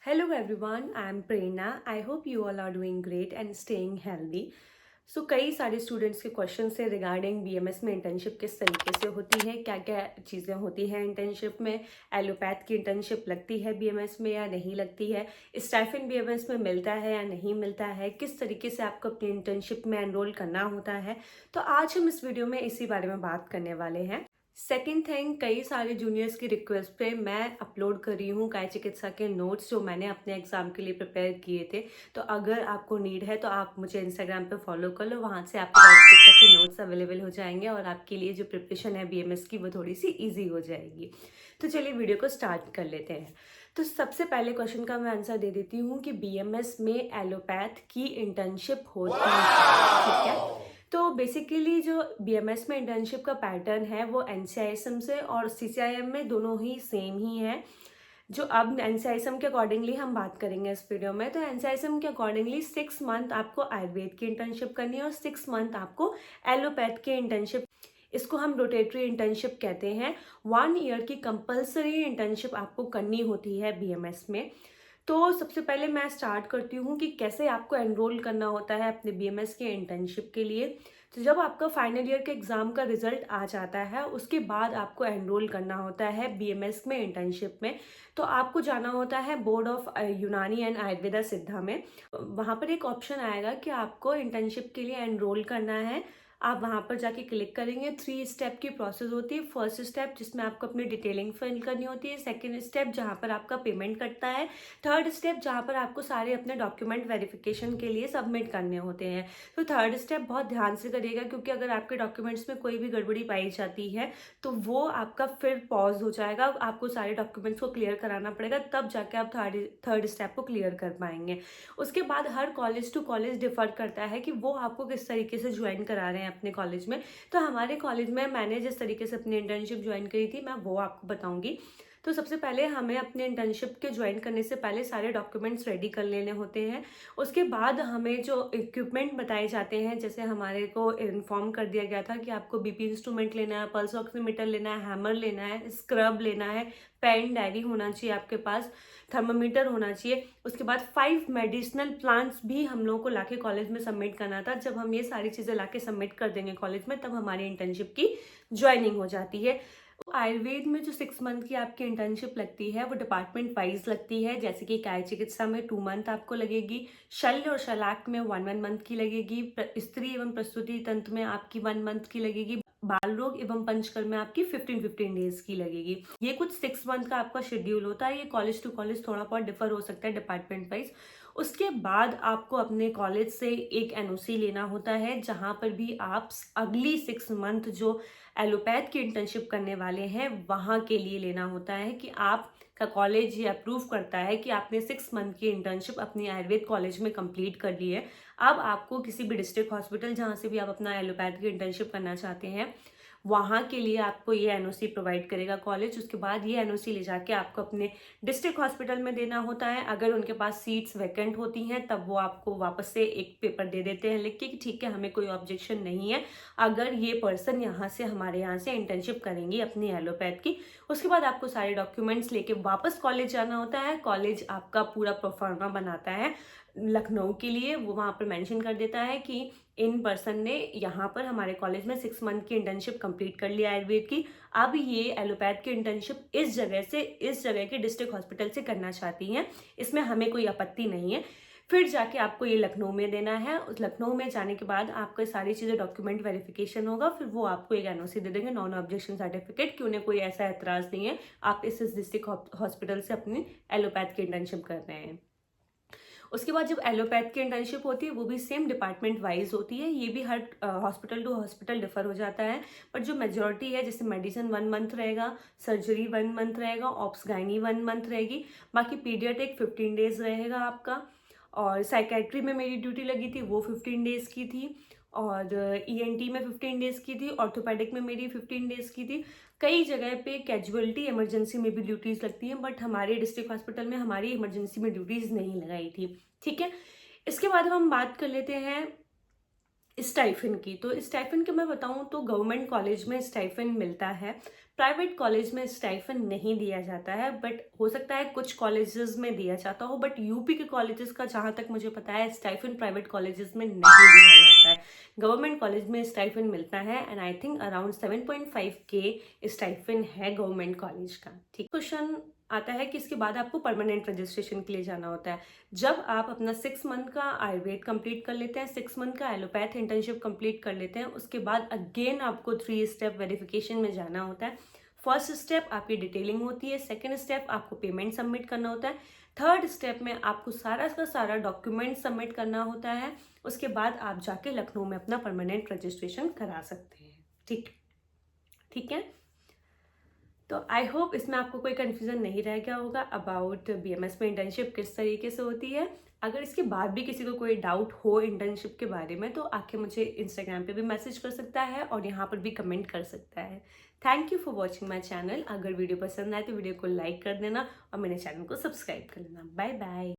Hello everyone, I am Prerna. I hope you all are doing great and staying healthy. कई सारे students के question है regarding BMS में internship किस तरीके से होती है, क्या क्या चीज़ें होती हैं इंटर्नशिप में, एलोपैथ की इंटर्नशिप लगती है बीएमएस में या नहीं लगती है, स्टाइफन बीएमएस में मिलता है या नहीं मिलता है, किस तरीके से आपको अपनी इंटर्नशिप में एनरोल करना होता है। तो आज हम इस वीडियो में इसी बारे में बात करने वाले हैं। सेकेंड थिंग, कई सारे जूनियर्स की रिक्वेस्ट पे मैं अपलोड कर रही हूँ काय चिकित्सा के नोट्स जो मैंने अपने एग्जाम के लिए प्रिपेयर किए थे। तो अगर आपको नीड है तो आप मुझे इंस्टाग्राम पे फॉलो कर लो, वहाँ से आपको काय चिकित्सा के नोट्स अवेलेबल हो जाएंगे और आपके लिए जो प्रिपरेशन है बीएमएस की वो थोड़ी सी ईजी हो जाएगी। तो चलिए वीडियो को स्टार्ट कर लेते हैं। तो सबसे पहले क्वेश्चन का मैं आंसर दे देती हूँ कि बीएमएस में एलोपैथ की इंटर्नशिप होती है। ठीक है, तो बेसिकली जो बीएमएस में इंटर्नशिप का पैटर्न है वो एनसीआईएसएम से और सीसीआईएम में दोनों ही सेम ही है। जो अब एनसीआईएसएम के अकॉर्डिंगली हम बात करेंगे इस वीडियो में, तो एनसीआईएसएम के अकॉर्डिंगली 6 मंथ आपको आयुर्वेद की इंटर्नशिप करनी है और 6 मंथ आपको एलोपैथ की इंटर्नशिप। इसको हम रोटेटरी इंटर्नशिप कहते हैं। 1 ईयर की कंपल्सरी इंटर्नशिप आपको करनी होती है बीएमएस में। तो सबसे पहले मैं स्टार्ट करती हूँ कि कैसे आपको एनरोल करना होता है अपने बीएमएस के इंटर्नशिप के लिए। तो जब आपका फाइनल ईयर के एग्ज़ाम का रिजल्ट आ जाता है उसके बाद आपको एनरोल करना होता है बीएमएस में इंटर्नशिप में। तो आपको जाना होता है बोर्ड ऑफ यूनानी एंड आयुर्वेदा सिद्धा में। वहाँ पर एक ऑप्शन आएगा कि आपको इंटर्नशिप के लिए एनरोल करना है। आप वहाँ पर जाके क्लिक करेंगे। 3 स्टेप की प्रोसेस होती है। फर्स्ट स्टेप जिसमें आपको अपनी डिटेलिंग फिल करनी होती है, सेकंड स्टेप जहाँ पर आपका पेमेंट कटता है, थर्ड स्टेप जहाँ पर आपको सारे अपने डॉक्यूमेंट वेरिफिकेशन के लिए सबमिट करने होते हैं। तो थर्ड स्टेप बहुत ध्यान से करिएगा क्योंकि अगर आपके डॉक्यूमेंट्स में कोई भी गड़बड़ी पाई जाती है तो वो आपका फिर पॉज हो जाएगा। आपको सारे डॉक्यूमेंट्स को क्लियर कराना पड़ेगा, तब जाके आप थर्ड स्टेप को क्लियर कर पाएंगे। उसके बाद हर कॉलेज टू कॉलेज डिफर करता है कि वो आपको किस तरीके से ज्वाइन करा रहे हैं अपने कॉलेज में। तो हमारे कॉलेज में मैंने जिस तरीके से अपनी इंटर्नशिप ज्वाइन करी थी मैं वो आपको बताऊंगी। तो सबसे पहले हमें अपने इंटर्नशिप के ज्वाइन करने से पहले सारे डॉक्यूमेंट्स रेडी कर लेने होते हैं। उसके बाद हमें जो इक्विपमेंट बताए जाते हैं, जैसे हमारे को इन्फॉर्म कर दिया गया था कि आपको बीपी इंस्ट्रूमेंट लेना है, पल्स ऑक्सीमीटर लेना है, हैमर लेना है, स्क्रब लेना है, पेन डायरी होना चाहिए आपके पास, थर्मामीटर होना चाहिए। उसके बाद 5 मेडिसिनल प्लांट्स भी हम लोगों को लाके कॉलेज में सबमिट करना था। जब हम ये सारी चीज़ें लाके सबमिट कर देंगे कॉलेज में तब हमारी इंटर्नशिप की ज्वाइनिंग हो जाती है। आयुर्वेद में जो 6 मंथ की आपकी इंटर्नशिप लगती है वो डिपार्टमेंट वाइज लगती है। जैसे कि काय चिकित्सा में 2 मंथ आपको लगेगी, शल्य और शलाक में 1 मंथ की लगेगी, स्त्री एवं प्रसूति तंत्र में आपकी 1 मंथ की लगेगी, बाल रोग एवं पंचकर्म में आपकी 15 डेज की लगेगी। ये कुछ 6 मंथ का आपका शेड्यूल होता है। ये कॉलेज टू कॉलेज थोड़ा बहुत डिफर हो सकता है डिपार्टमेंट वाइज। उसके बाद आपको अपने कॉलेज से एक एनओसी लेना होता है जहां पर भी आप अगली 6 मंथ जो एलोपैथ की इंटर्नशिप करने वाले हैं वहां के लिए लेना होता है कि आप का कॉलेज ये अप्रूव करता है कि आपने 6 मंथ की इंटर्नशिप अपनी आयुर्वेद कॉलेज में कंप्लीट कर ली है। अब आपको किसी भी डिस्ट्रिक्ट हॉस्पिटल जहाँ से भी आप अपना एलोपैथ की इंटर्नशिप करना चाहते हैं वहाँ के लिए आपको ये एनओसी प्रोवाइड करेगा कॉलेज। उसके बाद ये एनओसी ले जाके आपको अपने डिस्ट्रिक्ट हॉस्पिटल में देना होता है। अगर उनके पास सीट्स वैकेंट होती हैं तब वो आपको वापस से एक पेपर दे देते हैं लिख के कि ठीक है हमें कोई ऑब्जेक्शन नहीं है अगर ये पर्सन यहाँ से हमारे यहाँ से इंटर्नशिप करेंगी अपनी एलोपैथ की। उसके बाद आपको सारे डॉक्यूमेंट्स लेके वापस कॉलेज जाना होता है। कॉलेज आपका पूरा प्रोफार्मा बनाता है लखनऊ के लिए। वो वहाँ पर मेंशन कर देता है कि इन पर्सन ने यहाँ पर हमारे कॉलेज में 6 मंथ की इंटर्नशिप कंप्लीट कर लिया आयुर्वेद की। अब ये एलोपैथ की इंटर्नशिप इस जगह के डिस्ट्रिक्ट हॉस्पिटल से करना चाहती हैं, इसमें हमें कोई आपत्ति नहीं है। फिर जाके आपको ये लखनऊ में देना है। उस लखनऊ में जाने के बाद आपका सारी चीज़ें डॉक्यूमेंट वेरिफिकेशन होगा, फिर वो आपको एक एनओसी दे देंगे, नॉन ऑब्जेक्शन सर्टिफिकेट, कि उन्हें कोई ऐसा एतराज़ नहीं है आप इस डिस्ट्रिक्ट हॉस्पिटल से अपनी एलोपैथ की इंटर्नशिप कर रहे हैं। उसके बाद जब एलोपैथ की इंटर्नशिप होती है वो भी सेम डिपार्टमेंट वाइज होती है। ये भी हर हॉस्पिटल टू हॉस्पिटल डिफर हो जाता है। बट जो मेजोरिटी है, जैसे मेडिसिन 1 मंथ रहेगा, सर्जरी 1 मंथ रहेगा, ऑप्स गायनी 1 मंथ रहेगी, बाकी पीडियाट्रिक 15 डेज रहेगा आपका। और साइकेट्री में मेरी ड्यूटी लगी थी वो 15 डेज की थी, और ईएनटी में 15 डेज की थी, ऑर्थोपेडिक में मेरी 15 डेज की थी। कई जगह पे कैजुअलिटी इमरजेंसी में भी ड्यूटीज़ लगती हैं, बट हमारे डिस्ट्रिक्ट हॉस्पिटल में हमारी इमरजेंसी में ड्यूटीज़ नहीं लगाई थी। ठीक है, इसके बाद हम बात कर लेते हैं स्टाइफन की। तो स्टाइफन के मैं बताऊं तो गवर्नमेंट कॉलेज में स्टाइफन मिलता है प्राइवेट कॉलेज में स्टाइफन नहीं दिया जाता है, बट हो सकता है कुछ कॉलेजेस में दिया जाता हो, बट यूपी के कॉलेजेस का जहाँ तक मुझे पता है स्टाइफन प्राइवेट कॉलेजेस में नहीं दिया जाता है। गवर्नमेंट कॉलेज में स्टाइफन मिलता है and I think around 7.5K stipend है गवर्नमेंट कॉलेज का। ठीक, क्वेश्चन आता है कि इसके बाद आपको परमानेंट रजिस्ट्रेशन के लिए जाना होता है। जब आप अपना 6 मंथ का आयुर्वेद कंप्लीट कर लेते हैं, 6 मंथ का एलोपैथ इंटर्नशिप कंप्लीट कर लेते हैं, उसके बाद अगेन आपको 3 स्टेप वेरिफिकेशन में जाना होता है। फर्स्ट स्टेप आपकी डिटेलिंग होती है, सेकेंड स्टेप आपको पेमेंट सबमिट करना होता है, थर्ड स्टेप में आपको सारा का सारा डॉक्यूमेंट सबमिट करना होता है। उसके बाद आप जाके लखनऊ में अपना परमानेंट रजिस्ट्रेशन करा सकते हैं। ठीक है। तो आई होप इसमें आपको कोई कन्फ्यूज़न नहीं रह गया होगा अबाउट बीएमएस में इंटर्नशिप किस तरीके से होती है। अगर इसके बाद भी किसी को कोई डाउट हो इंटर्नशिप के बारे में तो आके मुझे इंस्टाग्राम पे भी मैसेज कर सकता है और यहाँ पर भी कमेंट कर सकता है। Thank you for watching my channel. अगर वीडियो पसंद आए तो वीडियो को लाइक कर देना और मेरे चैनल को सब्सक्राइब कर लेना। Bye bye.